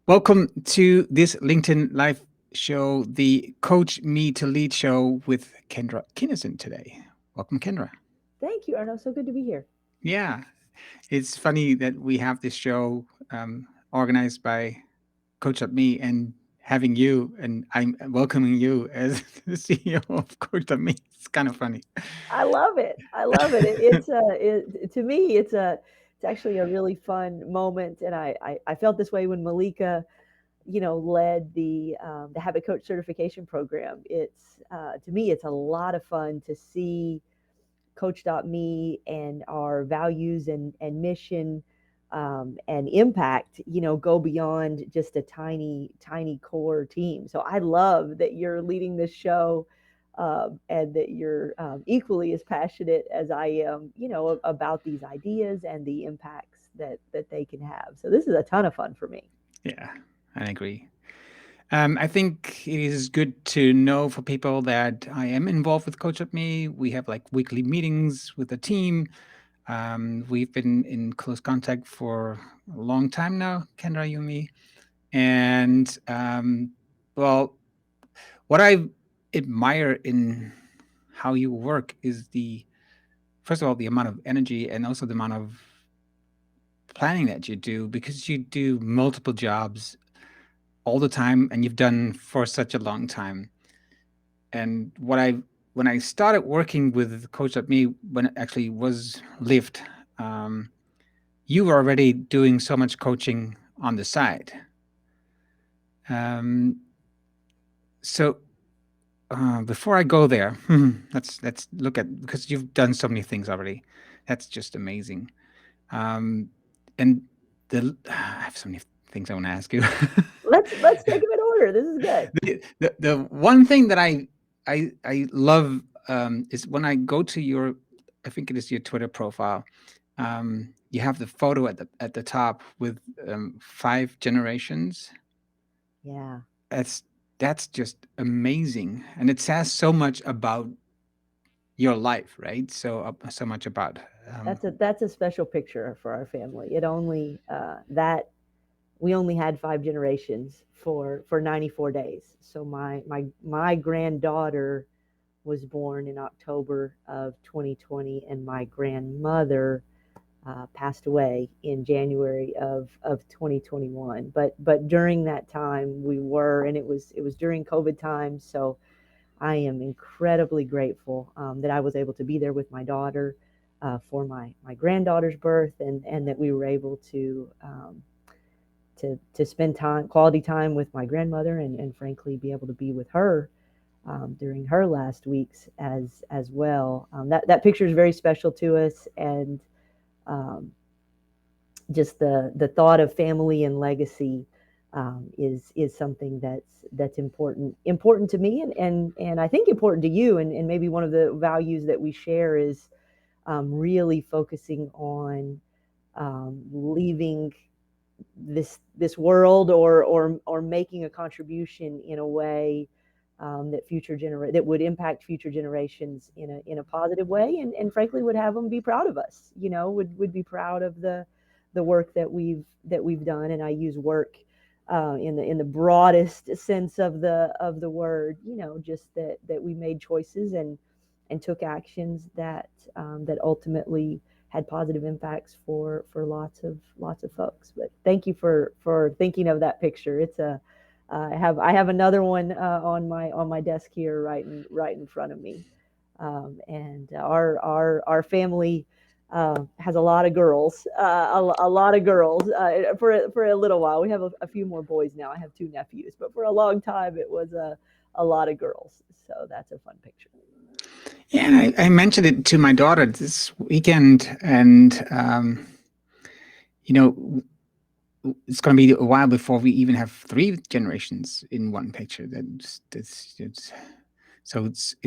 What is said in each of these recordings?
Welcome to this LinkedIn Live show, the Coach Me to Lead show with Kendra Kinnison today. Welcome, Kendra. Thank you, Arno. So good to be here. Yeah, it's funny that we have this show organized by Coachdotme and having you, and I'm welcoming you as the CEO of Coachdotme. It's kind of funny. I love it. I love it. To me, it's actually a really fun moment, and I felt this way when Malika, led the Habit Coach certification program. It's to me, it's a lot of fun to see Coach.me and our values and mission and impact, go beyond just a tiny core team. So I love that you're leading this show and that you're equally as passionate as I am, about these ideas and the impacts that they can have. So this is a ton of fun for me. Yeah, I agree. I think it is good to know for people that I am involved with Coach Up Me. We have like weekly meetings with the team. We've been in close contact for a long time now, Kendra, you and me. And well, what I admire in how you work is first of all, the amount of energy and also the amount of planning that you do because you do multiple jobs all the time and you've done for such a long time. And when I started working with Coach Up Me, when it actually was Lyft, um, you were already doing so much coaching on the side. Um, so before I go there, let's look at because you've done so many things already. That's just amazing. Um, and I have so many things I want to ask you. Let's take them in order. This is good. The one thing that I love is when I go to your, I think it is your Twitter profile. You have the photo at the top with five generations. Yeah. That's that's just amazing, and it says so much about your life, right? So much about That's a special picture for our family. It only that we only had five generations for 94 days. So my granddaughter was born in October of 2020, and my grandmother passed away in January of 2021. But during that time, and it was during COVID time. So I am incredibly grateful that I was able to be there with my daughter for my granddaughter's birth, and that we were able to spend quality time with my grandmother, and frankly be able to be with her during her last weeks as well. That picture is very special to us, and um, just the thought of family and legacy is something that's important to me, and I think important to you, and maybe one of the values that we share is really focusing on leaving this world, or making a contribution in a way that would impact future generations in a positive way, and frankly would have them be proud of us. Would be proud of the work that we've done. And I use work in the broadest sense of the word. Just that we made choices and took actions that ultimately had positive impacts for lots of folks. But thank you for thinking of that picture. It's a I have another one on my desk here, right in front of me, and our family has a lot of girls, a lot of girls. For a little while, we have a few more boys now. I have two nephews, but for a long time, it was a lot of girls. So that's a fun picture. yeah. And I mentioned it to my daughter this weekend, and you know, it's going to be a while before we even have three generations in one picture. It's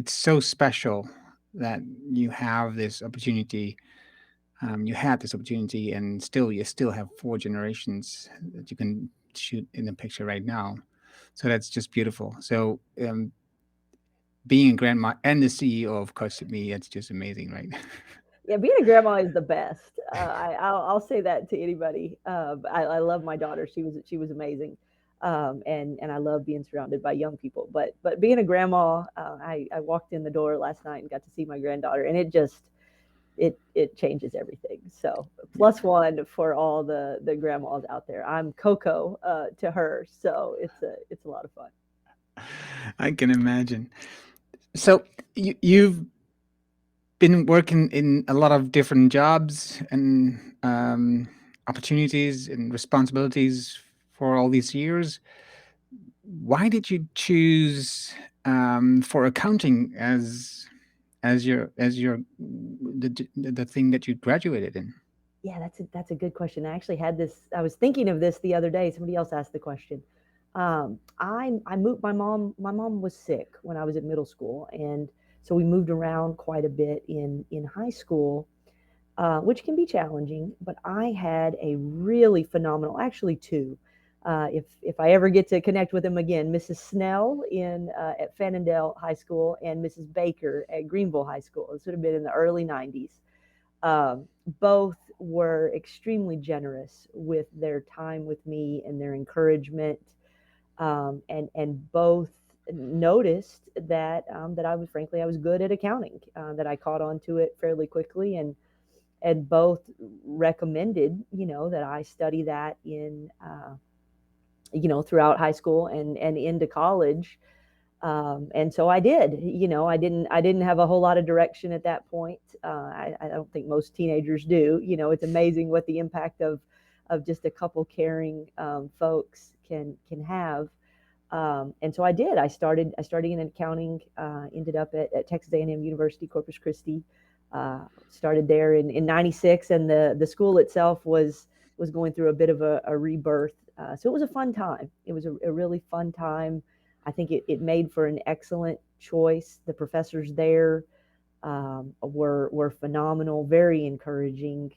so special that you have this opportunity. You had this opportunity, and still you still have four generations that you can shoot in the picture right now. So that's just beautiful. So being a grandma and the CEO of Coach Me, it's just amazing, right? Yeah, being a grandma is the best. I'll say that to anybody. I love my daughter. She was amazing. And I love being surrounded by young people. But being a grandma, I walked in the door last night and got to see my granddaughter, and it changes everything. So plus one for all the grandmas out there. I'm Coco to her, so it's a lot of fun. I can imagine. So you've been working in a lot of different jobs and opportunities and responsibilities for all these years. Why did you choose for accounting as your the thing that you graduated in? Yeah, that's a good question. I actually had this. I was thinking of this the other day. Somebody else asked the question. I moved. My mom was sick when I was in middle school, and so we moved around quite a bit in high school, which can be challenging. But I had a really phenomenal, actually two. If I ever get to connect with them again, Mrs. Snell in at Fannondale High School and Mrs. Baker at Greenville High School. This would have been in the early '90s. Both were extremely generous with their time with me and their encouragement, and both noticed that I was frankly I was good at accounting, that I caught on to it fairly quickly, and both recommended that I study that in throughout high school and into college. And so I did. I didn't have a whole lot of direction at that point. I don't think most teenagers do. It's amazing what the impact of just a couple caring folks can have. And so I did. I started in accounting. Ended up at Texas A&M University, Corpus Christi. Started there in '96, and the school itself was going through a bit of a rebirth. So it was a fun time. It was a really fun time. I think it made for an excellent choice. The professors there were phenomenal, very encouraging.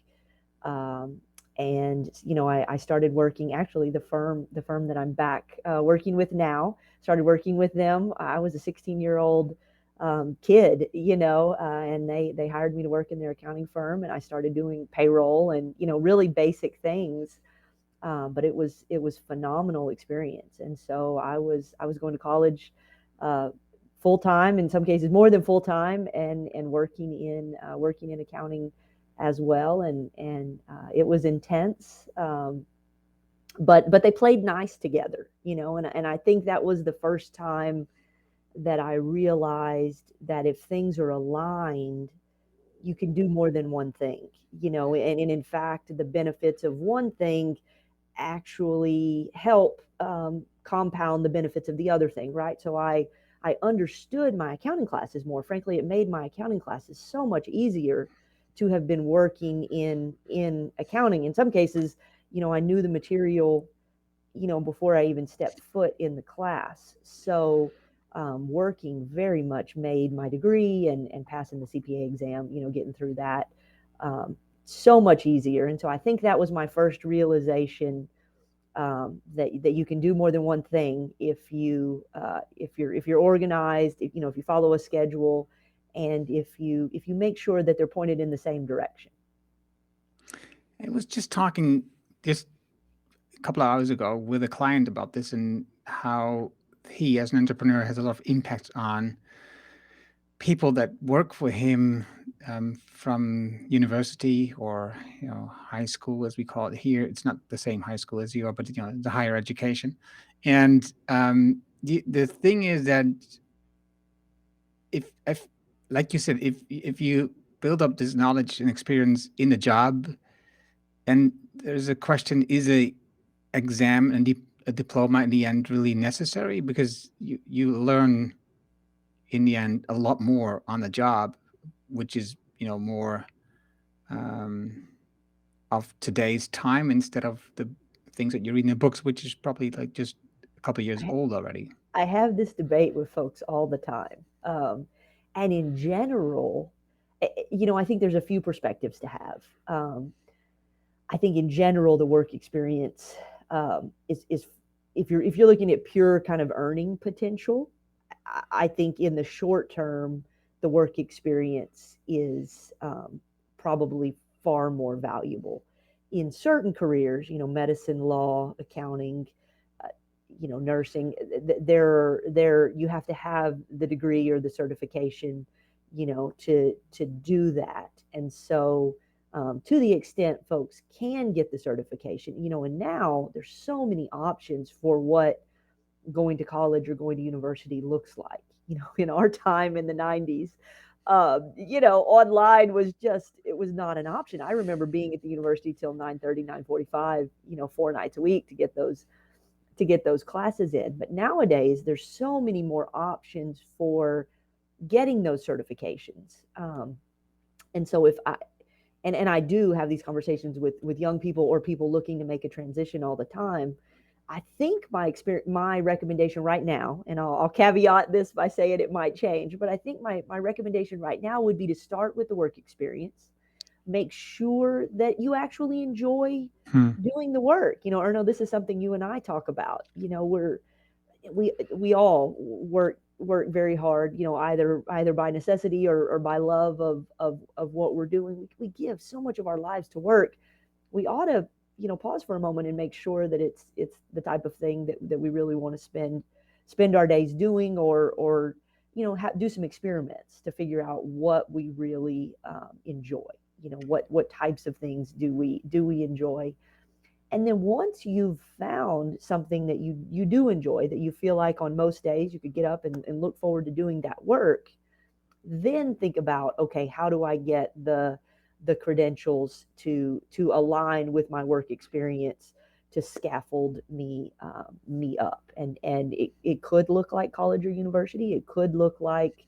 Um, and I started working, actually the firm that I'm back working with now. Started working with them. I was a 16-year-old kid, and they hired me to work in their accounting firm, and I started doing payroll and really basic things. But it was phenomenal experience. And so I was going to college uh, full time, in some cases more than full time, and working in accounting as well. And it was intense, but they played nice together, and I think that was the first time that I realized that if things are aligned, you can do more than one thing, and in fact, the benefits of one thing actually help compound the benefits of the other thing, right? So I understood my accounting classes more. Frankly, it made my accounting classes so much easier to have been working in accounting. In some cases, I knew the material, before I even stepped foot in the class. So working very much made my degree and passing the CPA exam, getting through that so much easier. And so I think that was my first realization, that you can do more than one thing if you're organized, if you follow a schedule, and if you make sure that they're pointed in the same direction. I was just talking just a couple of hours ago with a client about this and how he, as an entrepreneur, has a lot of impact on people that work for him from university or high school, as we call it here. It's not the same high school as you are, but the higher education. And the thing is that if like you said, if you build up this knowledge and experience in the job, and there's a question: is a exam and a diploma in the end really necessary? Because you learn in the end a lot more on the job, which is more um, of today's time instead of the things that you read in the books, which is probably like just a couple of years I, old already. I have this debate with folks all the time. And in general, I think there's a few perspectives to have. I think in general, the work experience is if you're looking at pure kind of earning potential, I think in the short term, the work experience is probably far more valuable. In certain careers, medicine, law, accounting, nursing. There you have to have the degree or the certification, to do that. And so, to the extent folks can get the certification, and now there's so many options for what going to college or going to university looks like. In our time in the 90s, online was just, it was not an option. I remember being at the university till 9:30, 9:45, 4 nights a week to get those classes in. But nowadays, there's so many more options for getting those certifications. And so if I and I do have these conversations with young people or people looking to make a transition all the time. I think my recommendation right now, and I'll caveat this by saying it might change, but I think my recommendation right now would be to start with the work experience. Make sure that you actually enjoy Hmm. doing the work. Erno, this is something you and I talk about. We all work very hard, either by necessity or by love of what we're doing. We give so much of our lives to work. We ought to, pause for a moment and make sure that it's the type of thing that we really want to spend our days doing, or do some experiments to figure out what we really enjoy. What types of things do we enjoy. And then once you've found something that you do enjoy, that you feel like on most days you could get up and look forward to doing that work, then think about, okay, how do I get the credentials to align with my work experience, to scaffold me up. And it could look like college or university. It could look like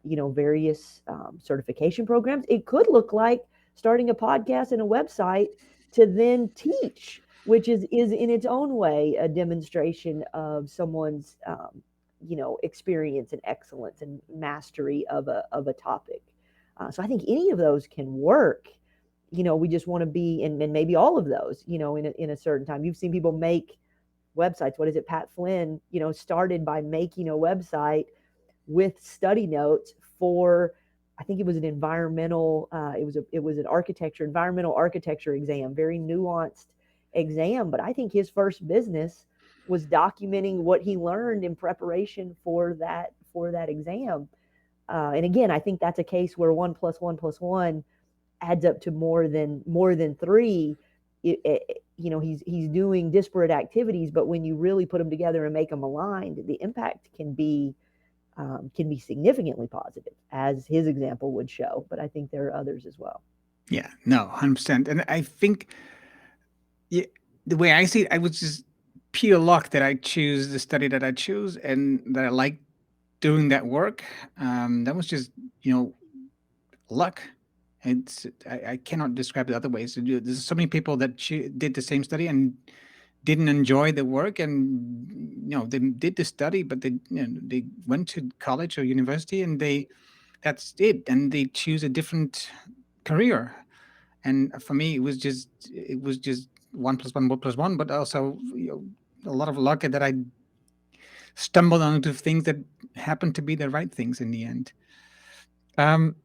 various certification programs. It could look like starting a podcast and a website to then teach, which is in its own way a demonstration of someone's experience and excellence and mastery of a topic. So I think any of those can work. We just want to be, and maybe all of those, in a certain time. You've seen people make websites. What is it? Pat Flynn, started by making a website with study notes for, I think it was an environmental architecture exam, very nuanced exam. But I think his first business was documenting what he learned in preparation for that exam. And again, I think that's a case where 1 + 1 + 1 adds up to more than three. He's doing disparate activities, but when you really put them together and make them aligned, the impact can be significantly positive, as his example would show. But I think there are others as well. Yeah, no, 100%. And I think, yeah, the way I see it, I was just pure luck that I choose the study that I choose and that I like doing that work. That was just, you know, luck. I cannot describe it other ways. There's so many people that did the same study and didn't enjoy the work, and they did the study, but they went to college or university, and that's it, and they choose a different career. And for me, it was just 1 + 1 + 1, but also a lot of luck that I stumbled onto things that happened to be the right things in the end. Um,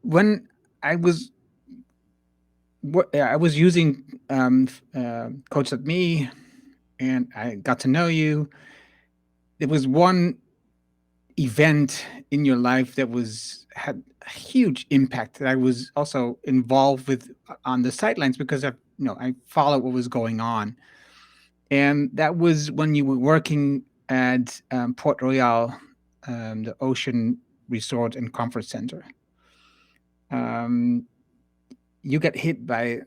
when I was I was using Coachdotme, and I got to know you. There was one event in your life that had a huge impact that I was also involved with on the sidelines, because I followed what was going on, and that was when you were working at Port Royal, the Ocean Resort and Conference Center. Um, you got hit by,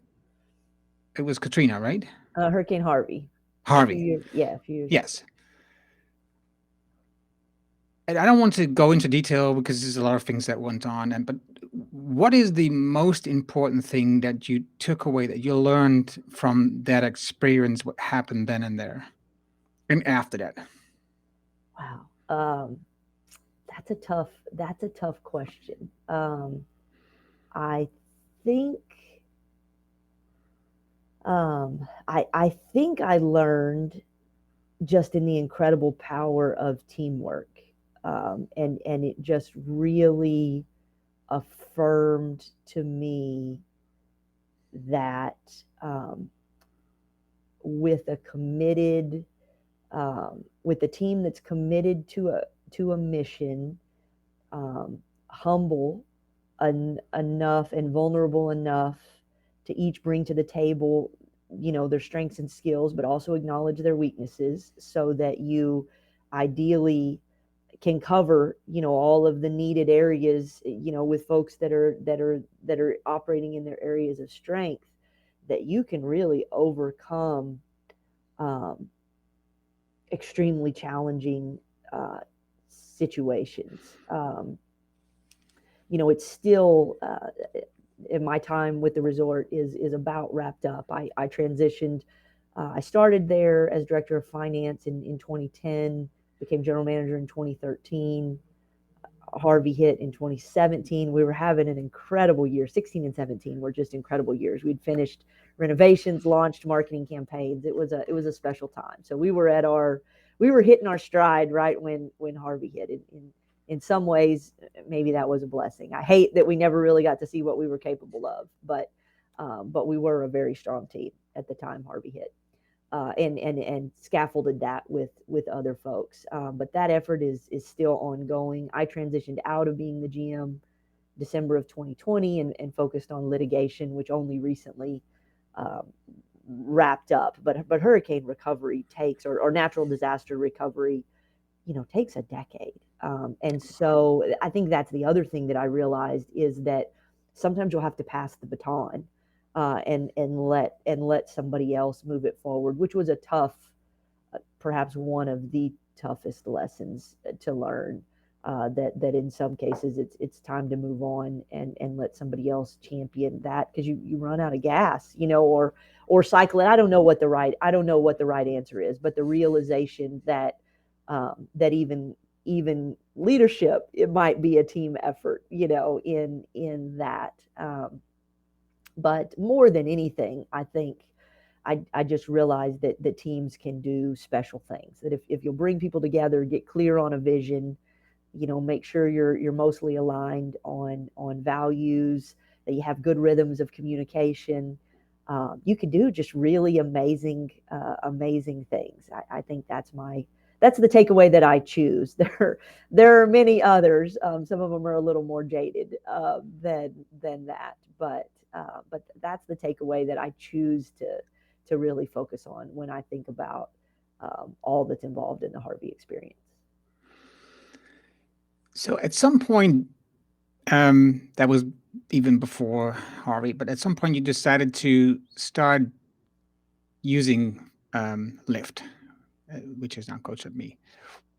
it was Katrina, right? Hurricane Harvey, a few Harvey. years, yeah, a few years ago. Yes. And I don't want to go into detail because there's a lot of things that went on. But what is the most important thing that you took away, that you learned from that experience? What happened then and there, and after that? Wow. That's a tough question. I think I learned just in the incredible power of teamwork, and it just really affirmed, to me, that, um, with a committed, with a team that's committed to a mission, humble enough and vulnerable enough to each bring to the table, their strengths and skills, but also acknowledge their weaknesses, so that you ideally can cover, all of the needed areas, with folks that are operating in their areas of strength, that you can really overcome um, extremely challenging situations. It's still, in my time with the resort is about wrapped up. I transitioned. I started there as director of finance in 2010, became general manager in 2013. Harvey hit in 2017. We were having an incredible year. 16 and 17 were just incredible years. We'd finished renovations, launched marketing campaigns. It was a special time. So we were hitting our stride right when Harvey hit. In some ways, maybe that was a blessing. I hate that we never really got to see what we were capable of, but we were a very strong team at the time Harvey hit. And scaffolded that with other folks. But that effort is still ongoing. I transitioned out of being the GM December of 2020 and focused on litigation, which only recently um, wrapped up. But hurricane recovery or natural disaster recovery, takes a decade. And so I think that's the other thing that I realized, is that sometimes you'll have to pass the baton, and let somebody else move it forward, which was a tough, perhaps one of the toughest lessons to learn. That in some cases it's time to move on and let somebody else champion that, because you run out of gas, or cycle it. I don't know what the right answer is, but the realization that that even leadership, it might be a team effort, in that. But more than anything, I think I just realized that teams can do special things. That if you'll bring people together, get clear on a vision, make sure you're mostly aligned on values, that you have good rhythms of communication, you can do just really amazing things. I think that's the takeaway that I choose. There are many others. Some of them are a little more jaded than that, but that's the takeaway that I choose to really focus on when I think about all that's involved in the Harvey experience. So at some point, that was even before Harvey, but at some point you decided to start using Lyft, which is now Coach.me.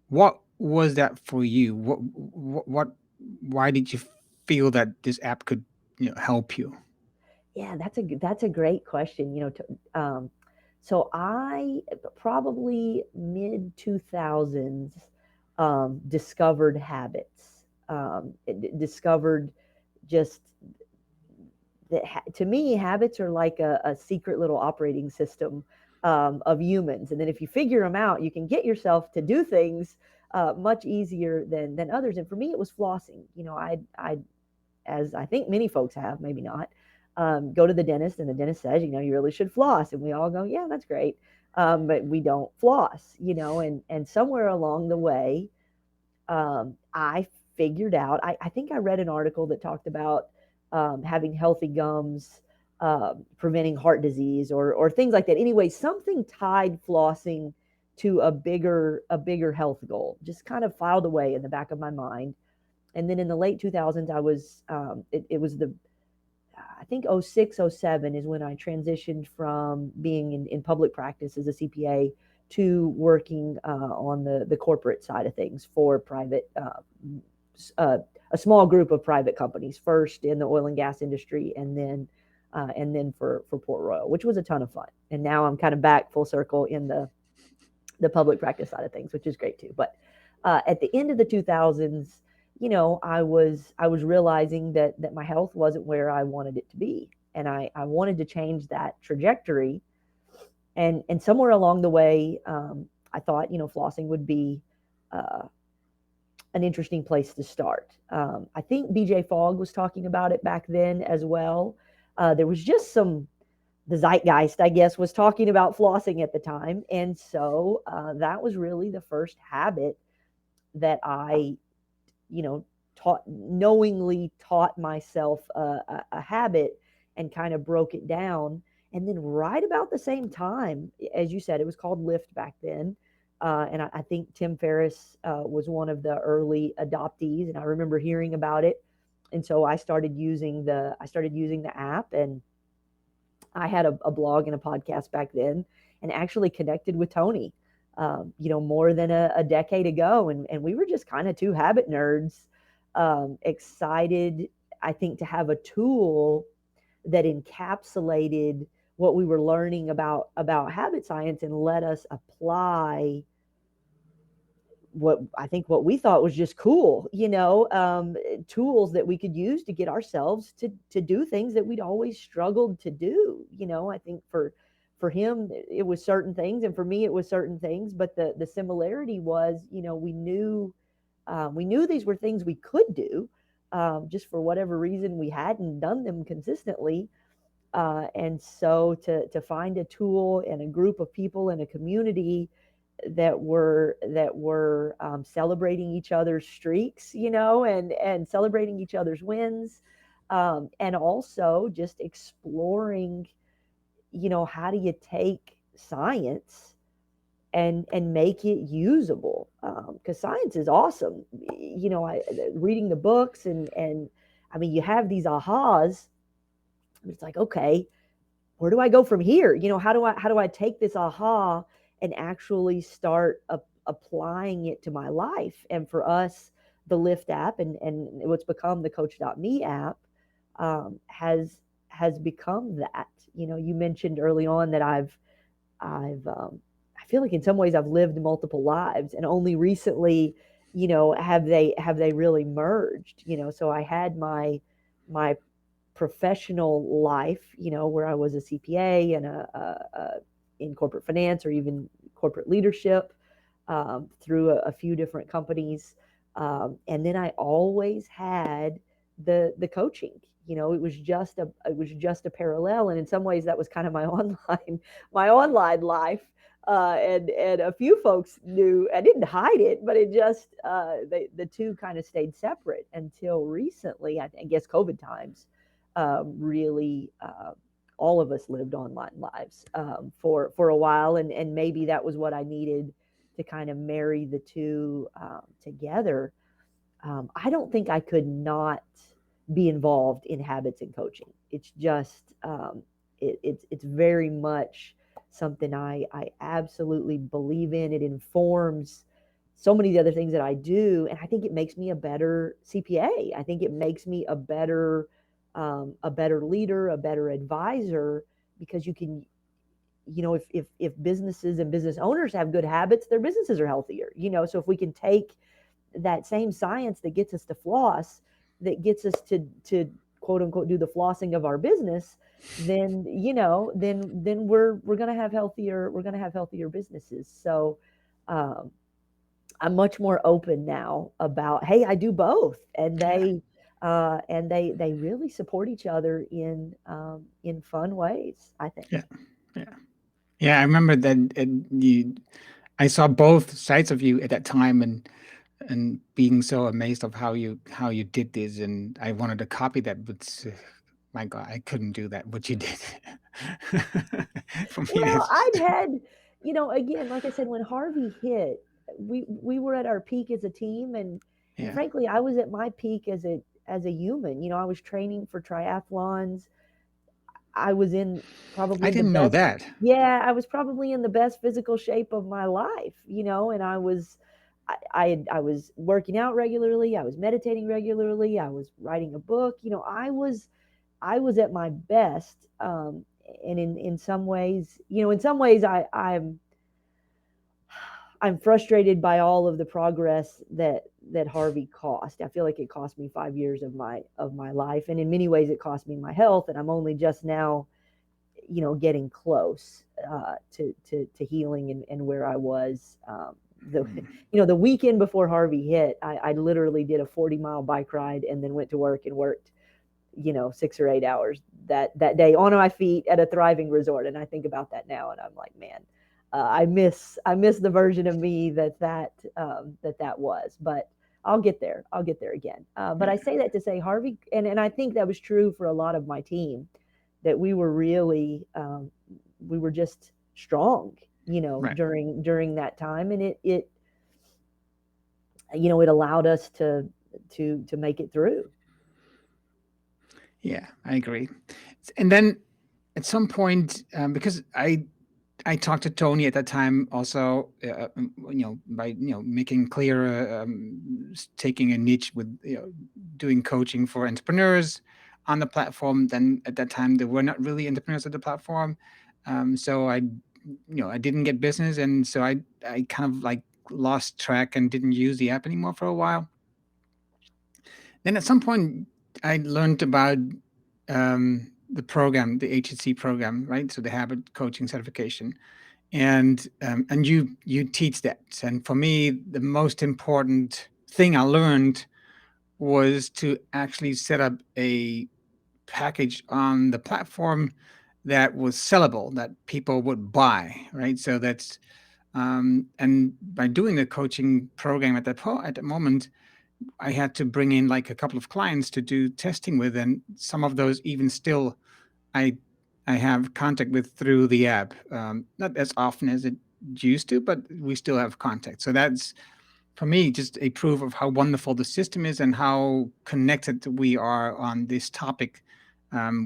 What was that for you? Why did you feel that this app could, help you? Yeah, that's a great question. So I probably mid 2000s discovered habits. Discovered just that, to me, habits are like a secret little operating system of humans, and then if you figure them out, you can get yourself to do things much easier than others. And for me, it was flossing. I as I think many folks have, maybe not, go to the dentist and the dentist says, you really should floss. And we all go, yeah, that's great. But we don't floss, and somewhere along the way, I figured out, I think I read an article that talked about having healthy gums, preventing heart disease or things like that. Anyway, something tied flossing to a bigger health goal, just kind of filed away in the back of my mind. And then in the late 2000s, it was I think 06, 07 is when I transitioned from being in public practice as a CPA to working on the corporate side of things for a small group of private companies, first in the oil and gas industry, and then for Port Royal, which was a ton of fun. And now I'm kind of back full circle in the public practice side of things, which is great too. But at the end of the 2000s, I was realizing that my health wasn't where I wanted it to be, and I wanted to change that trajectory. And somewhere along the way, I thought, flossing would be uh, an interesting place to start. I think BJ Fogg was talking about it back then as well. There was just the zeitgeist, I guess, was talking about flossing at the time. And so that was really the first habit that I, you know, knowingly taught myself a habit and kind of broke it down. And then right about the same time, as you said, it was called Lyft back then. And I think Tim Ferriss was one of the early adoptees, and I remember hearing about it. And so I started using the app, and I had a blog and a podcast back then, and actually connected with Tony, more than a decade ago. And we were just kind of two habit nerds, excited, I think, to have a tool that encapsulated what we were learning about habit science and let us apply what we thought was just cool, tools that we could use to get ourselves to do things that we'd always struggled to do. I think for him it was certain things, and for me it was certain things, but the similarity was, we knew these were things we could do, just for whatever reason we hadn't done them consistently. And so to find a tool and a group of people in a community that were celebrating each other's streaks, and celebrating each other's wins, and also just exploring, how do you take science and make it usable? Because science is awesome. Reading the books, and I mean, you have these ahas. It's like, okay, where do I go from here? How do I take this aha and actually start applying it to my life? And for us, the Lyft app and what's become the Coachdotme app, has become that. You mentioned early on that I feel like in some ways I've lived multiple lives, and only recently, have they really merged. So I had my professional life, where I was a CPA and in corporate finance, or even corporate leadership, through a few different companies. And then I always had the coaching. It was just a parallel, and in some ways that was kind of my online life. And a few folks knew. I didn't hide it, but it just the two kind of stayed separate until recently. I guess COVID times really, all of us lived online lives, for a while, and maybe that was what I needed to kind of marry the two together. I don't think I could not be involved in habits and coaching. It's just, it's very much something I absolutely believe in. It informs so many of the other things that I do, and I think it makes me a better CPA. I think it makes me a better leader, a better advisor, because you can, if businesses and business owners have good habits, their businesses are healthier. So if we can take that same science that gets us to floss, that gets us to quote unquote do the flossing of our business, then we're going to have healthier businesses. So um, I'm much more open now about, hey, I do both, and Yeah. they really support each other in fun ways, I think. Yeah. Yeah. Yeah. I remember that I saw both sides of you at that time, and being so amazed of how you did this, and I wanted to copy that, but my God, I couldn't do that. What you did for me, Well, it's I'd just had, again, like I said, when Harvey hit, we were at our peak as a team, and yeah. frankly, I was at my peak as a human. I was training for triathlons. I was in I probably the didn't know best. that. Yeah, I was probably in the best physical shape of my life, and I was working out regularly, I was meditating regularly, I was writing a book. I was at my best. And in some ways, I'm frustrated by all of the progress that Harvey cost. I feel like it cost me 5 years of my life, and in many ways, it cost me my health. And I'm only just now, getting close to healing, and where I was. The Mm. the weekend before Harvey hit, I literally did a 40-mile bike ride and then went to work and worked 6 or 8 hours that day on my feet at a thriving resort. And I think about that now, and I'm like, man, I miss the version of me that was. But I'll get there again. But Yeah. I say that to say, Harvey, and I think that was true for a lot of my team, that we were really we were just strong, Right. during that time. And it allowed us to make it through. Yeah, I agree. And then at some point, because I talked to Tony at that time also, by making clear, taking a niche with doing coaching for entrepreneurs on the platform. Then at that time there were not really entrepreneurs at the platform, so I didn't get business, and so I kind of like lost track and didn't use the app anymore for a while. Then at some point, I learned about the program, the HSC program, right? So the habit coaching certification, and you teach that. And for me, the most important thing I learned was to actually set up a package on the platform that was sellable, that people would buy, right? So that's and by doing the coaching program at the moment, I had to bring in like a couple of clients to do testing with, and some of those even still I I have contact with through the app. Not as often as it used to, but we still have contact. So that's for me just a proof of how wonderful the system is and how connected we are on this topic,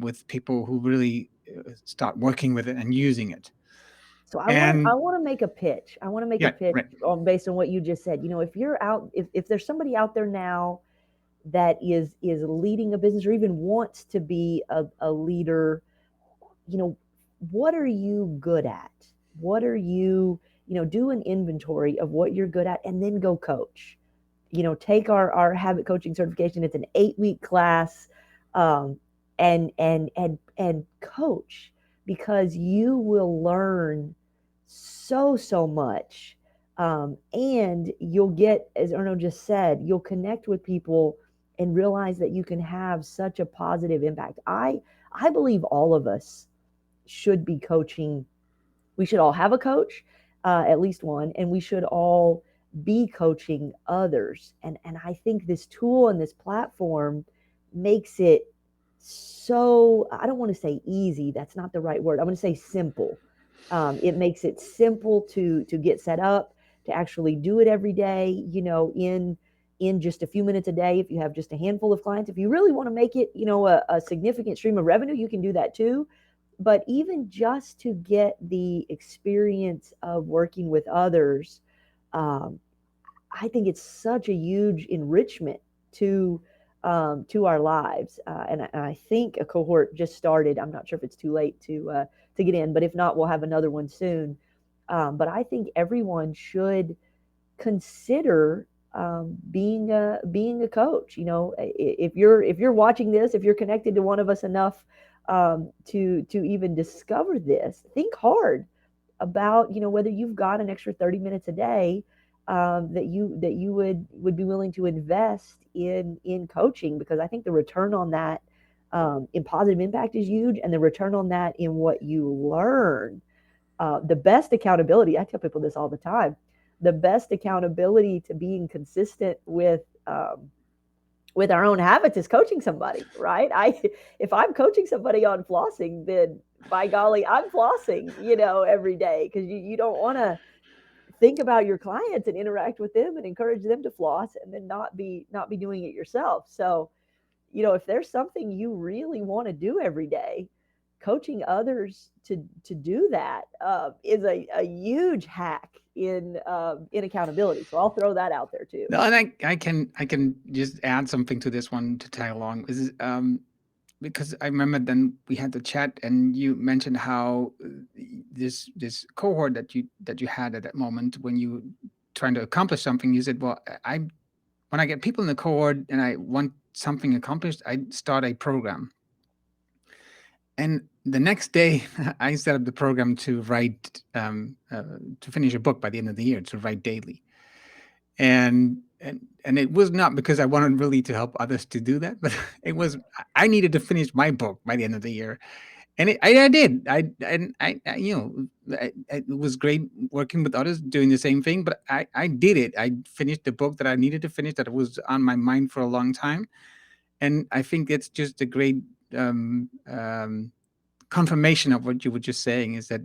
with people who really start working with it and using it. So I And want to make a pitch. I want to make a yeah, pitch right. based on what you just said. If you're out, if there's somebody out there now that is leading a business, or even wants to be a leader, you know, what are you good at? What are do an inventory of what you're good at, and then go coach. Take our habit coaching certification. It's an 8-week class, um, and coach, because you will learn so much. And you'll get, as Erno just said, you'll connect with people and realize that you can have such a positive impact. I believe all of us should be coaching. We should all have a coach, at least one, and we should all be coaching others. And I think this tool and this platform makes it so, I don't want to say easy, that's not the right word. I'm going to say simple. It makes it simple to get set up, to actually do it every day, in just a few minutes a day. If you have just a handful of clients, if you really want to make it, a significant stream of revenue, you can do that too. But even just to get the experience of working with others, um, I think it's such a huge enrichment to our lives. And I think a cohort just started. I'm not sure if it's too late to get in, but if not, we'll have another one soon. But I think everyone should consider being a coach. If you're watching this, if you're connected to one of us enough, to even discover this, think hard about whether you've got an extra 30 minutes a day, that you would be willing to invest in coaching, because I think the return on that, in positive impact, is huge, and the return on that in what you learn. The best accountability, I tell people this all the time, the best accountability to being consistent with our own habits is coaching somebody, right? If I'm coaching somebody on flossing, then by golly, I'm flossing, every day, because you don't want to think about your clients and interact with them and encourage them to floss, and then not be doing it yourself. So, if there's something you really want to do every day, coaching others to do that, is a huge hack in accountability. So I'll throw that out there too. No, and I can just add something to this one to tag along. Because I remember then we had the chat and you mentioned how this cohort that you had at that moment when you trying to accomplish something, you said, well, I when I get people in the cohort and I want something accomplished, I start a program. And the next day, I set up the program to write, to finish a book by the end of the year, to write daily. And and it was not because I wanted really to help others to do that, but it was I needed to finish my book by the end of the year, and I did. It was great working with others doing the same thing, but I did it. I finished the book that I needed to finish that was on my mind for a long time, and I think it's just a great um, um, confirmation of what you were just saying is that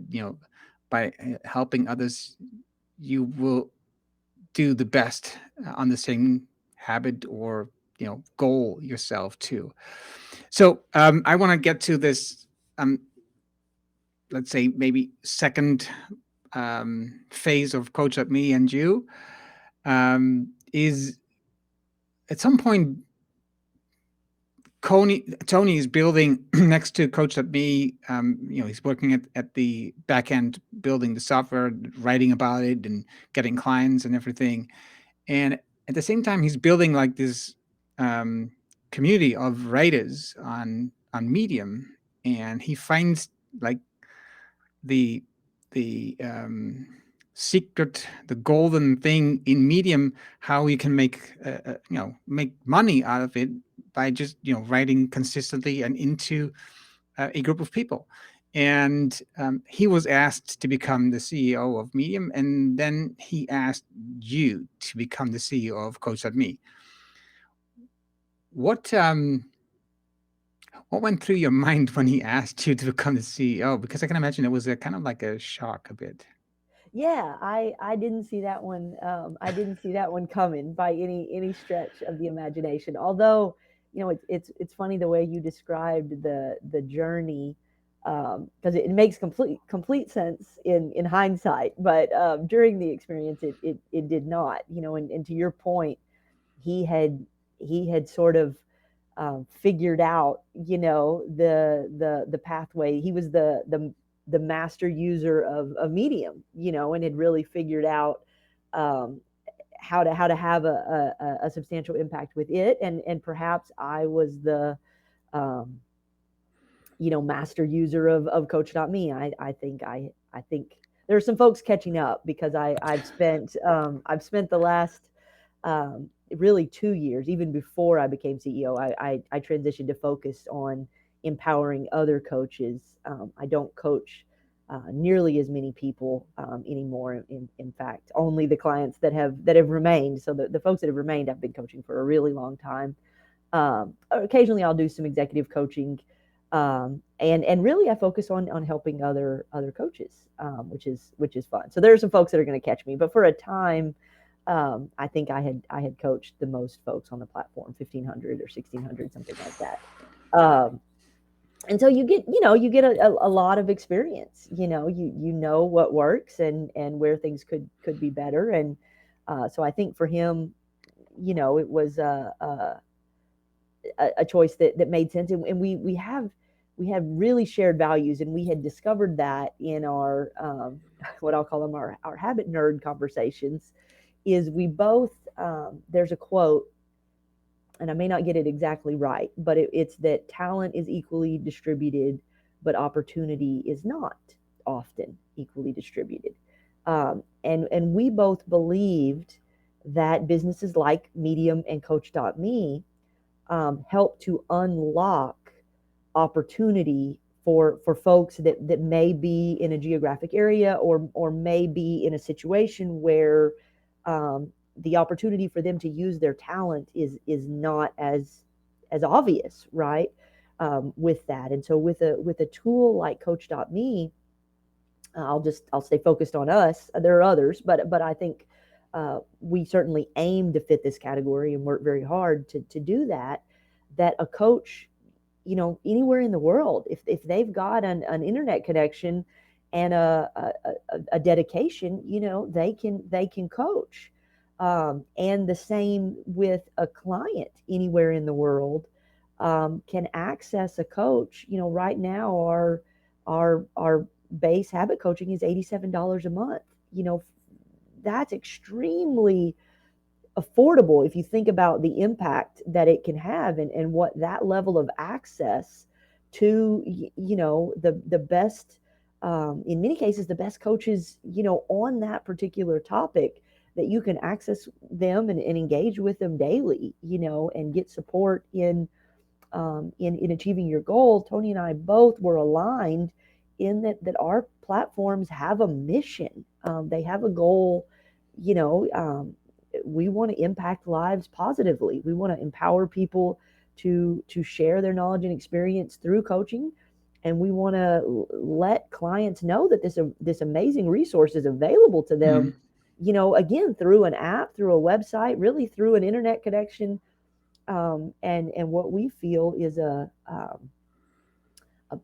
by helping others, you will do the best on the same habit or goal yourself too. So I want to get to this um, let's say maybe second phase of Coach.me and you is at some point Tony is building next to Coach.me. He's working at the back end, building the software, writing about it, and getting clients and everything. And at the same time, he's building like this um, community of writers on Medium, and he finds like the the secret, the golden thing in Medium, how you can make money out of it by just writing consistently and into a group of people. And he was asked to become the CEO of Medium, and then he asked you to become the CEO of Coach.me. What what went through your mind when he asked you to become the CEO? Because I can imagine it was a kind of like a shock a bit. Yeah, I didn't see that one. I didn't see that one coming by any stretch of the imagination. Although, it's funny the way you described the journey, because it makes complete sense in hindsight. But during the experience, it did not. And to your point, he had he had sort of figured out, the pathway. He was the master user of Medium, and had really figured out um, how to have a substantial impact with it. And perhaps I was the um, master user of Coach.me. I think there are some folks catching up because I've spent the last really 2 years, even before I became CEO. I transitioned to focus on empowering other coaches. I don't coach nearly as many people anymore. In fact, only the clients that have remained. So the folks that have remained, I've been coaching for a really long time. Occasionally, I'll do some executive coaching, and really, I focus on helping other coaches, which is fun. So there are some folks that are going to catch me, but for a time, I think I had coached the most folks on the platform, 1,500 or 1,600, something like that. Um, and so you get a lot of experience. You know what works and where things could be better. And so I think for him, it was a choice that made sense. And we have really shared values, and we had discovered that in our what I'll call them our habit nerd conversations. Is we both there's a quote, and I may not get it exactly right, but it's that talent is equally distributed, but opportunity is not often equally distributed. And we both believed that businesses like Medium and Coach.me help to unlock opportunity for folks that may be in a geographic area, or may be in a situation where the opportunity for them to use their talent is not as obvious, right? With that. And so with a tool like Coach.me, I'll stay focused on us. There are others, but I think we certainly aim to fit this category and work very hard to do that. That a coach, anywhere in the world, if they've got an internet connection and a dedication, they can coach. And the same with a client anywhere in the world, can access a coach. Right now our base habit coaching is $87 a month. That's extremely affordable if you think about the impact that it can have, and what that level of access to the best, in many cases the best coaches on that particular topic, that you can access them and engage with them daily, and get support in achieving your goal. Tony and I both were aligned in that our platforms have a mission. They have a goal. You know, we want to impact lives positively. We want to empower people to share their knowledge and experience through coaching, and we want to let clients know that this amazing resource is available to them. Mm-hmm. Again, through an app, through a website, really through an internet connection, and what we feel is a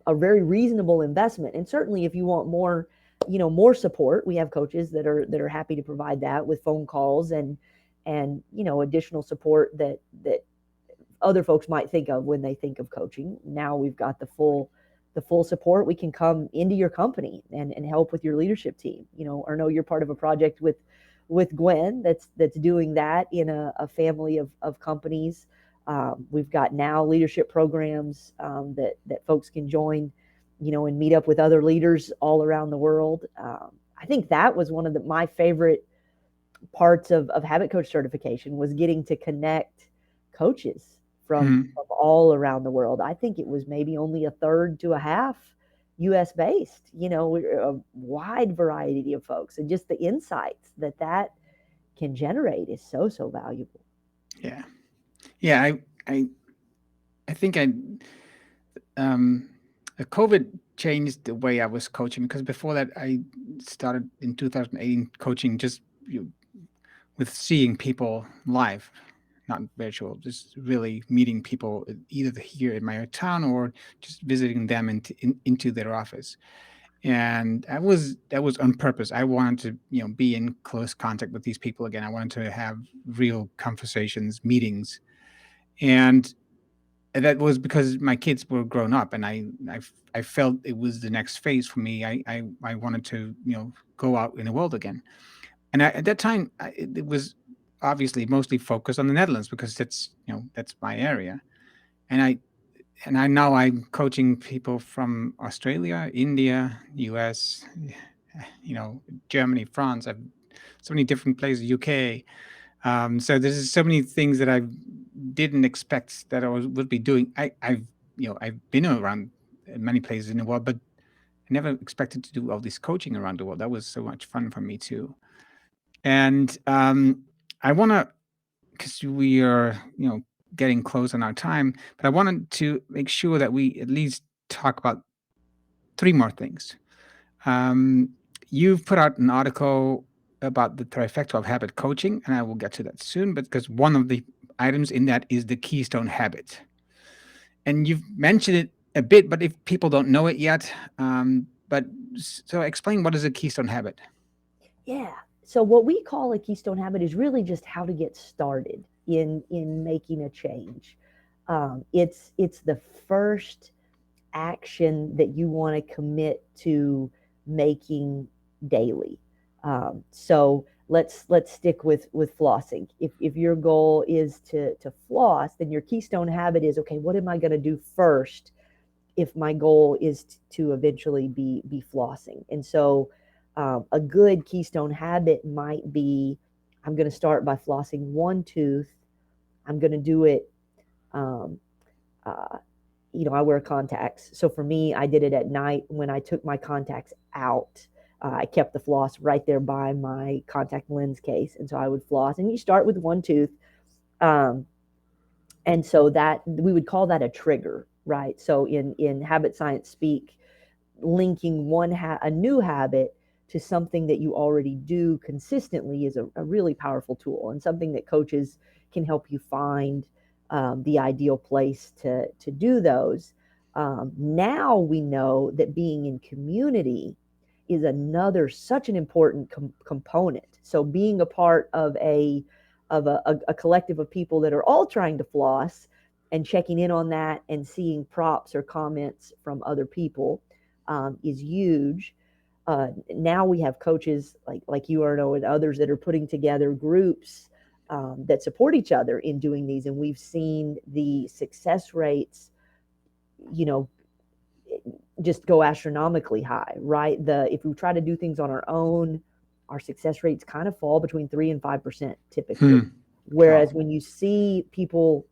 very reasonable investment. And certainly, if you want more support, we have coaches that are happy to provide that with phone calls and additional support that other folks might think of when they think of coaching. Now we've got the full support. We can come into your company and help with your leadership team. Or know you're part of a project with Gwen that's doing that in a family of companies. We've got now leadership programs that folks can join, and meet up with other leaders all around the world. I think that was one of my favorite parts of Habit Coach certification, was getting to connect coaches from all around the world. I think it was maybe only a third to a half U.S. based, a wide variety of folks, and just the insights that can generate is so valuable. Yeah. Yeah. I think um, COVID changed the way I was coaching, because before that I started in 2018 coaching just with seeing people live, not virtual, just really meeting people either here in my town or just visiting them into their office. And that was on purpose. I wanted to be in close contact with these people again. I wanted to have real conversations, meetings, and that was because my kids were grown up, and I felt it was the next phase for me. I wanted to go out in the world again. And at that time, it was obviously mostly focused on the Netherlands, because that's my area. And I now I'm coaching people from Australia, India, US, Germany, France. I've so many different places, UK. So there's so many things that I didn't expect that would be doing. I've been around many places in the world, but I never expected to do all this coaching around the world. That was so much fun for me too. And I want to, because we are, getting close on our time, but I wanted to make sure that we at least talk about three more things. Um, you've put out an article about the trifecta of habit coaching, and I will get to that soon. But because one of the items in that is the keystone habit, and you've mentioned it a bit, but if people don't know it yet, so explain, what is a keystone habit? Yeah. So what we call a keystone habit is really just how to get started in making a change. It's the first action that you want to commit to making daily. So let's stick with flossing. If your goal is to floss, then your keystone habit is, okay, what am I going to do first if my goal is to eventually be flossing? And so a good keystone habit might be, I'm going to start by flossing one tooth. I'm going to do it. Um, uh, I wear contacts. So for me, I did it at night when I took my contacts out. I kept the floss right there by my contact lens case. And so I would floss. And you start with one tooth. Um, and so that we would call that a trigger, right? So in habit science speak, linking a new habit to something that you already do consistently is a really powerful tool, and something that coaches can help you find the ideal place to do those. Now we know that being in community is another such an important component. So being a part of a collective of people that are all trying to floss, and checking in on that and seeing props or comments from other people is huge. Now we have coaches like you, Arno, and others that are putting together groups that support each other in doing these, and we've seen the success rates, you know, just go astronomically high. Right, if we try to do things on our own, our success rates kind of fall between 3 and 5% typically. Hmm. Wow. Whereas when you see people,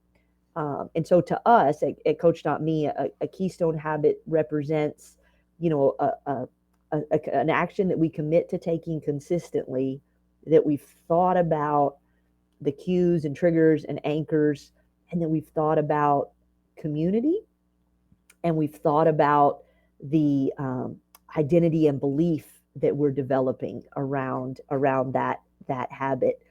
and so to us at Coachdotme, a keystone habit represents, you know, an action that we commit to taking consistently, that we've thought about the cues and triggers and anchors, and then we've thought about community, and we've thought about the identity and belief that we're developing around that habit.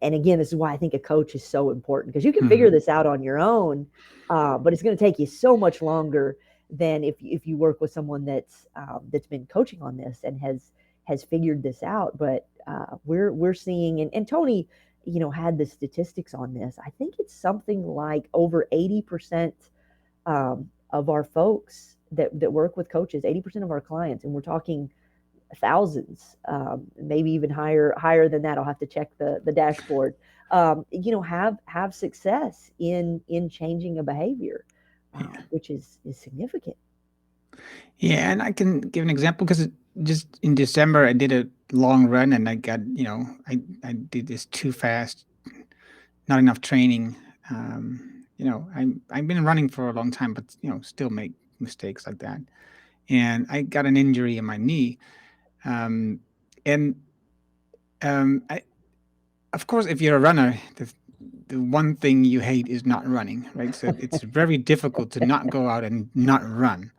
And again, this is why I think a coach is so important, because you can figure Hmm. this out on your own, but it's going to take you so much longer than if you work with someone that's been coaching on this and has figured this out. But we're seeing, and Tony, had the statistics on this. I think it's something like over 80% of our folks that work with coaches, 80% of our clients, and we're talking thousands, maybe even higher than that. I'll have to check the dashboard. Have success in changing a behavior, which is significant. Yeah, and I can give an example because just in December I did a long run and I got, I did this too fast, not enough training. I've been running for a long time, but still make mistakes like that. And I got an injury in my knee. Um, and I, of course, if you're a runner, the one thing you hate is not running, right? So it's very difficult to not go out and not run.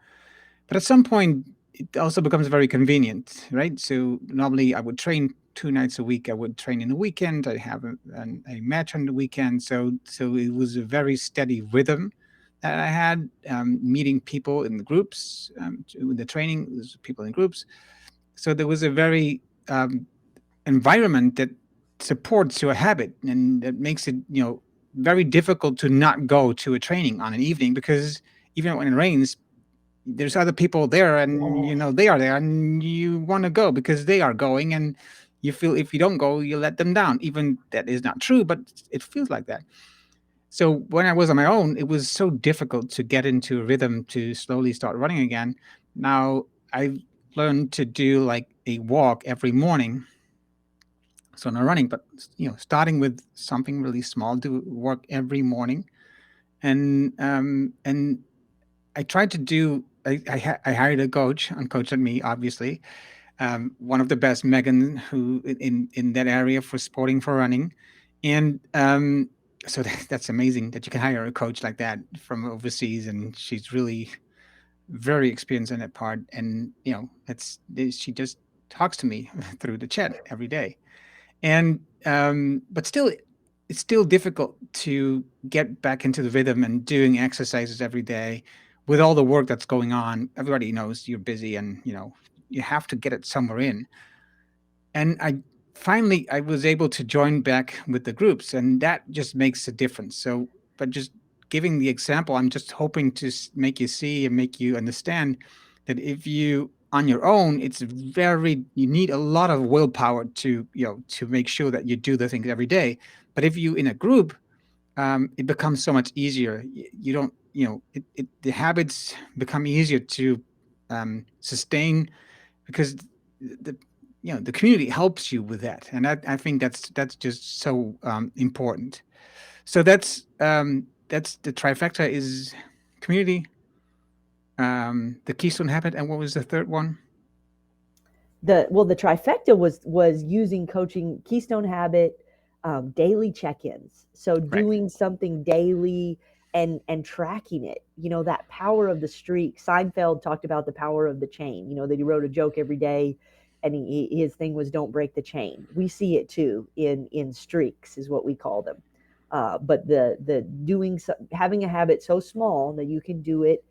But at some point, it also becomes very convenient, right? So normally I would train 2 nights a week. I would train in the weekend. I have a match on the weekend. So it was a very steady rhythm that I had, meeting people in the groups. With the training, it was people in groups. So there was a very environment that supports your habit and that makes it, very difficult to not go to a training on an evening because even when it rains, there's other people there and Yes. they are there and you want to go because they are going, and you feel if you don't go you let them down. Even that is not true, but it feels like that. So when I was on my own, it was so difficult to get into a rhythm to slowly start running again. Now I've learned to do like a walk every morning, so not running, but starting with something really small, do work every morning. And I tried to do. I hired a coach on Coachdotme, obviously, one of the best, Megan, who in that area for sporting for running, and so that's amazing that you can hire a coach like that from overseas, and she's really very experienced in that part, and she just talks to me through the chat every day, and but still it's still difficult to get back into the rhythm and doing exercises every day with all the work that's going on. Everybody knows you're busy and you have to get it somewhere in. And I was able to join back with the groups, and that just makes a difference. So but just giving the example, I'm just hoping to make you see and make you understand that if you on your own, it's very you need a lot of willpower to to make sure that you do the things every day. But if you in a group, it becomes so much easier. You don't the habits become easier to sustain because the the community helps you with that, and I think that's just so important. So that's the trifecta is community, the keystone habit, and what was the third one? The trifecta was using coaching keystone habit, daily check-ins, so Right. doing something daily and tracking it, that power of the streak. Seinfeld talked about the power of the chain, that he wrote a joke every day, and his thing was don't break the chain. We see it too in streaks is what we call them. But the doing having a habit so small that you can do it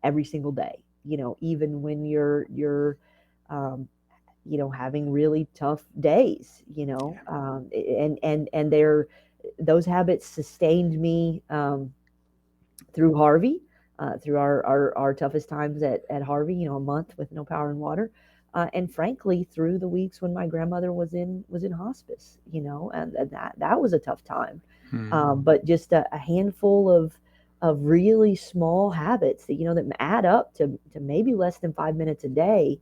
every single day, even when you're um, having really tough days, Yeah. and those habits sustained me through Harvey, through our toughest times at Harvey, a month with no power and water. And frankly, through the weeks when my grandmother was in hospice, and that was a tough time. Hmm. But just a handful of really small habits that that add up to maybe less than 5 minutes a day,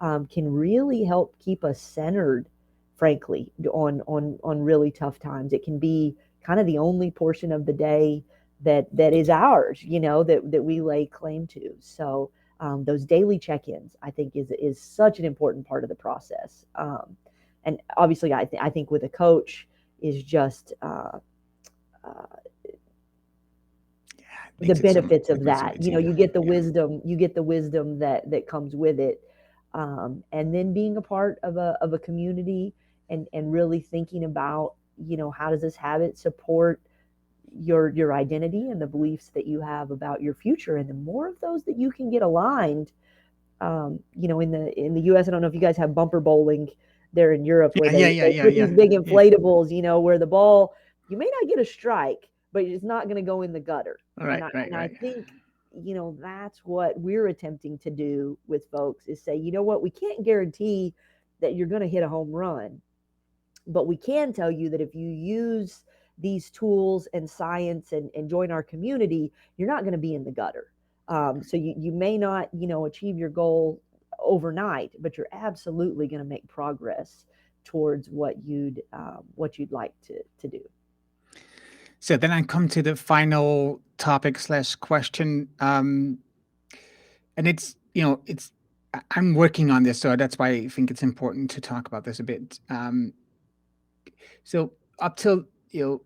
can really help keep us centered, frankly, on really tough times. It can be kind of the only portion of the day that is ours, that we lay claim to. So those daily check-ins, I think, is such an important part of the process. And obviously, I think with a coach is just uh, Yeah, it the makes it so benefits that of much so that. easier. You get the Yeah. wisdom, that comes with it. And then being a part of a community, and really thinking about, how does this habit support your identity and the beliefs that you have about your future. And the more of those that you can get aligned, in the US, I don't know if you guys have bumper bowling there in Europe, where Yeah, yeah, they yeah, yeah, put these yeah. big Yeah. inflatables, where the ball, you may not get a strike, but it's not going to go in the gutter. And Right, I right, and I right. think, that's what we're attempting to do with folks, is say, you know what, we can't guarantee that you're going to hit a home run, but we can tell you that if you use these tools and science, and join our community, you're not going to be in the gutter. So you may not, achieve your goal overnight, but you're absolutely going to make progress towards what you'd like to do. So then I come to the final topic slash question, and I'm working on this, so that's why I think it's important to talk about this a bit. So up till a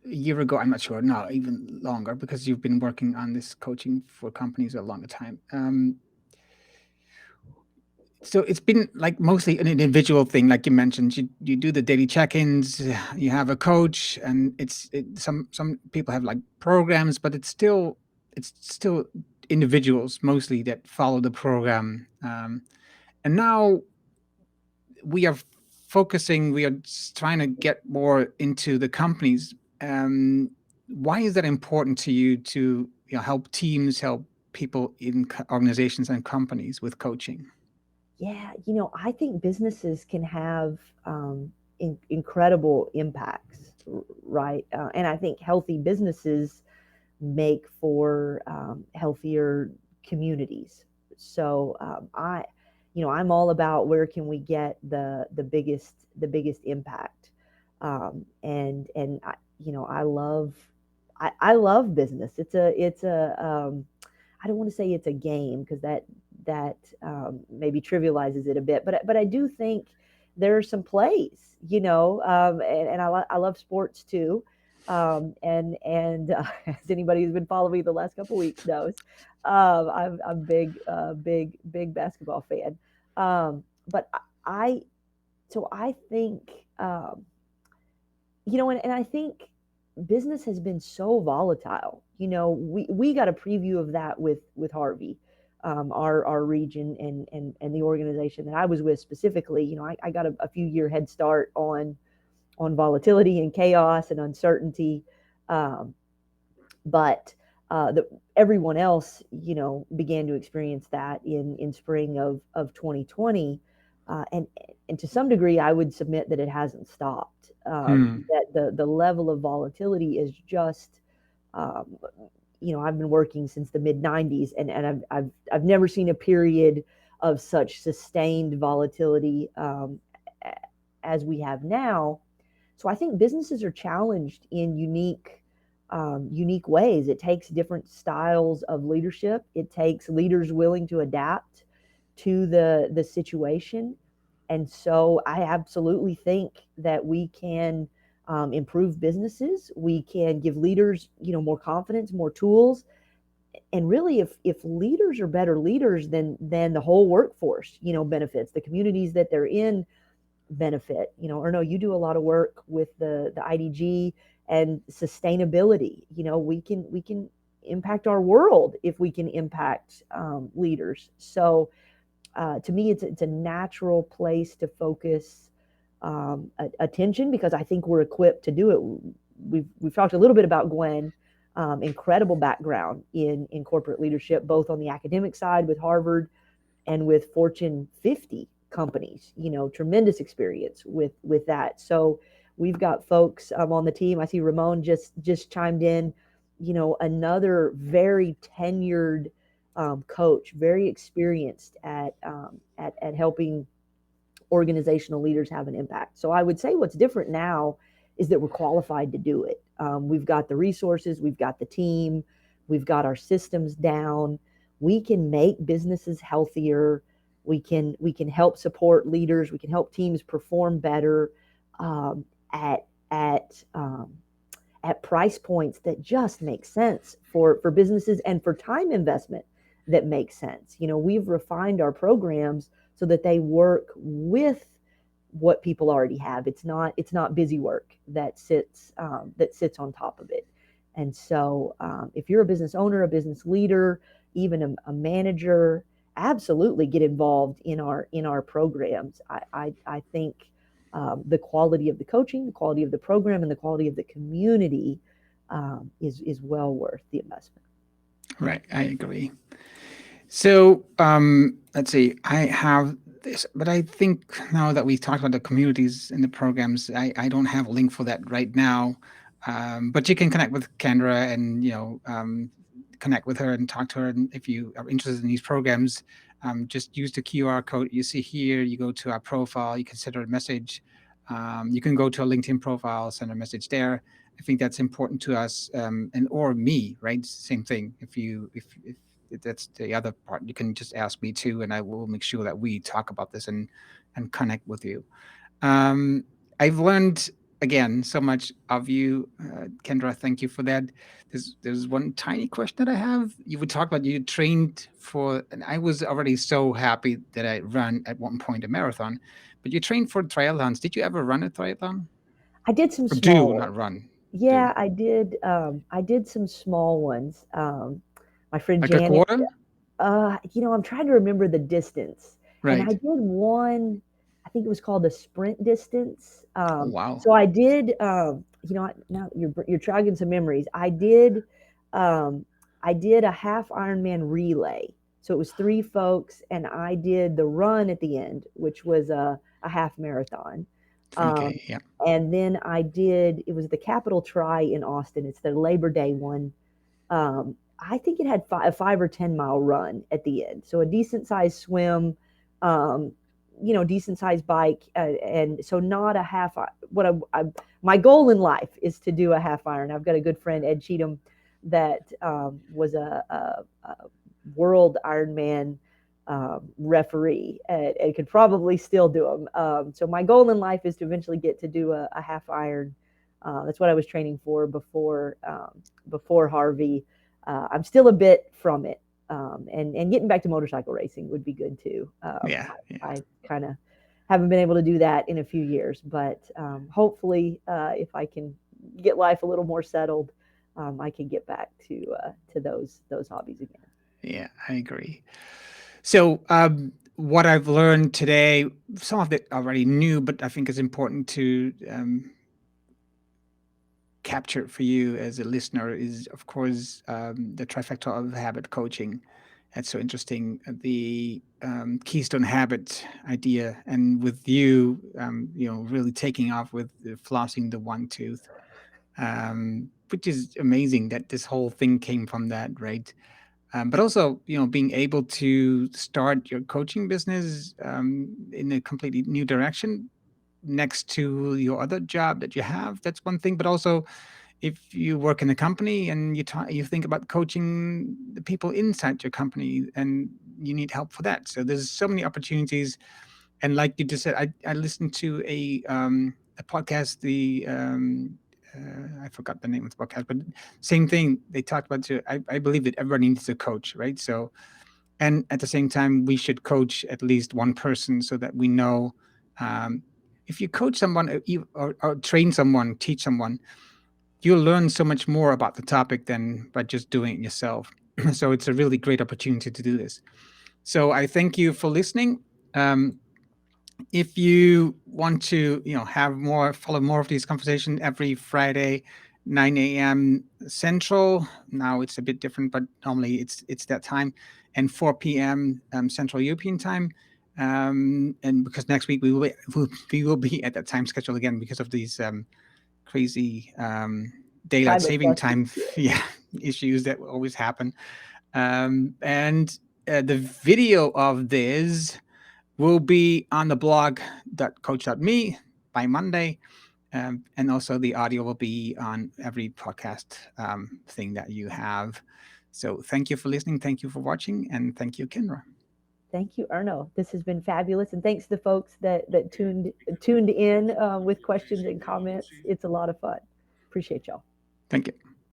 year ago, I'm not sure, no, even longer, because you've been working on this coaching for companies a longer time. So it's been like mostly an individual thing, like you mentioned. You do the daily check-ins, you have a coach, and some people have like programs, but it's still individuals mostly that follow the program. And now we are we are trying to get more into the companies. Why is that important to you to help teams, help people in organizations and companies with coaching? Yeah, I think businesses can have incredible impacts, right? And I think healthy businesses make for healthier communities. So I'm all about where can we get the biggest impact. And I love business. It's a I don't want to say it's a game, because that maybe trivializes it a bit, but I do think there are some plays, and I love sports too. And as anybody who's been following me the last couple of weeks knows, I'm big basketball fan. But I so I think, and I think business has been so volatile. We got a preview of that with Harvey, our region, and the organization that I was with specifically. I got a few year head start on volatility and chaos and uncertainty. Um, but everyone else, began to experience that in spring of 2020, and to some degree, I would submit that it hasn't stopped. Hmm. That the level of volatility is just, um, I've been working since the mid '90s, and I've never seen a period of such sustained volatility, as we have now. So I think businesses are challenged in unique ways. It takes different styles of leadership. It takes leaders willing to adapt to the situation. And so I absolutely think that we can improve businesses. We can give leaders, more confidence, more tools. And really, if leaders are better leaders, then the whole workforce, benefits. The communities that they're in benefit. Or no, you do a lot of work with the IDG and sustainability. We can impact our world if we can impact leaders. So to me, it's a natural place to focus attention, because I think we're equipped to do it. We've talked a little bit about Gwen. Incredible background in corporate leadership, both on the academic side with Harvard and with Fortune 50 companies. Tremendous experience with that. So we've got folks on the team. I see Ramon just chimed in. Another very tenured coach, very experienced at helping organizational leaders have an impact. So I would say what's different now is that we're qualified to do it. We've got the resources, we've got the team, we've got our systems down. We can make businesses healthier. We can help support leaders. We can help teams perform better um, at at at price points that just make sense for businesses and for time investment that makes sense. We've refined our programs so that they work with what people already have. It's not busy work that sits on top of it. And so, if you're a business owner, a business leader, even a manager, absolutely get involved in our programs. I think the quality of the coaching, the quality of the program, and the quality of the community is well worth the investment. Right, I agree. So let's see. I have this, but I think now that we talked about the communities and the programs, I don't have a link for that right now. But you can connect with Kendra and connect with her and talk to her. And if you are interested in these programs, just use the QR code you see here. You go to our profile. You can send her a message. You can go to a LinkedIn profile, send a message there. I think that's important to us, and or me, right? Same thing. If that's the other part, you can just ask me too, and I will make sure that we talk about this and connect with you. Um, I've learned again so much of you, Kendra. Thank you for that. There's one tiny question that I have. You would talk about you trained for, and I was already so happy that I ran at one point a marathon, but you trained for triathlons. Did you ever run a triathlon I did some or do small not ones. run? Do Yeah, I did. I did some small ones. My friend like a Janet. quarter? I'm trying to remember the distance, and I Right. did one. I think it was called the sprint distance. Oh wow. So I did. Now you're triggering some memories. Um, I did a half Ironman relay. So it was three folks, and I did the run at the end, which was a half marathon. 3K. Um, Yeah. and then I did. It was the Capital Tri in Austin. It's the Labor Day one. I think it had a 5 or 10 mile run at the end, so a decent sized swim, um, decent sized bike, and so not a half. My goal in life is to do a half iron. I've got a good friend Ed Cheatham that was a world Ironman referee and could probably still do them. So my goal in life is to eventually get to do a half iron. That's what I was training for before Harvey. I'm still a bit from it, and getting back to motorcycle racing would be good too. Yeah. Yeah. I kind of haven't been able to do that in a few years, but hopefully, if I can get life a little more settled, I can get back to those hobbies again. Yeah. I agree. So, what I've learned today, some of it already knew, but I think it's important to capture for you as a listener is, of course, the trifecta of habit coaching. That's so interesting. The keystone habit idea, and with you, really taking off with the flossing the one tooth, which is amazing that this whole thing came from that, right? But also, being able to start your coaching business in a completely new direction next to your other job that you have. That's one thing. But also, if you work in a company and you think about coaching the people inside your company, and you need help for that. So there's so many opportunities. And like you just said, I listened to a podcast. I forgot the name of the podcast, but same thing. They talked about. I believe that everybody needs a coach, right? So, and at the same time, we should coach at least one person so that we know. Um, if you coach someone or train someone, teach someone, you'll learn so much more about the topic than by just doing it yourself. So it's a really great opportunity to do this. So I thank you for listening. Um, if you want to, follow more of these conversations every Friday, 9 a.m. Central. Now it's a bit different, but normally it's that time, and 4 p.m. Central European time. And because next week we will be at that time schedule again because of these crazy daylight Time saving adjustment. time, yeah, issues that always happen. And the video of this will be on the blog.coach.me by Monday. And also the audio will be on every podcast thing that you have. So thank you for listening. Thank you for watching. And thank you, Kendra. Thank you, Erno. This has been fabulous, and thanks to the folks that tuned in with questions and comments. It's a lot of fun. Appreciate y'all. Thank you.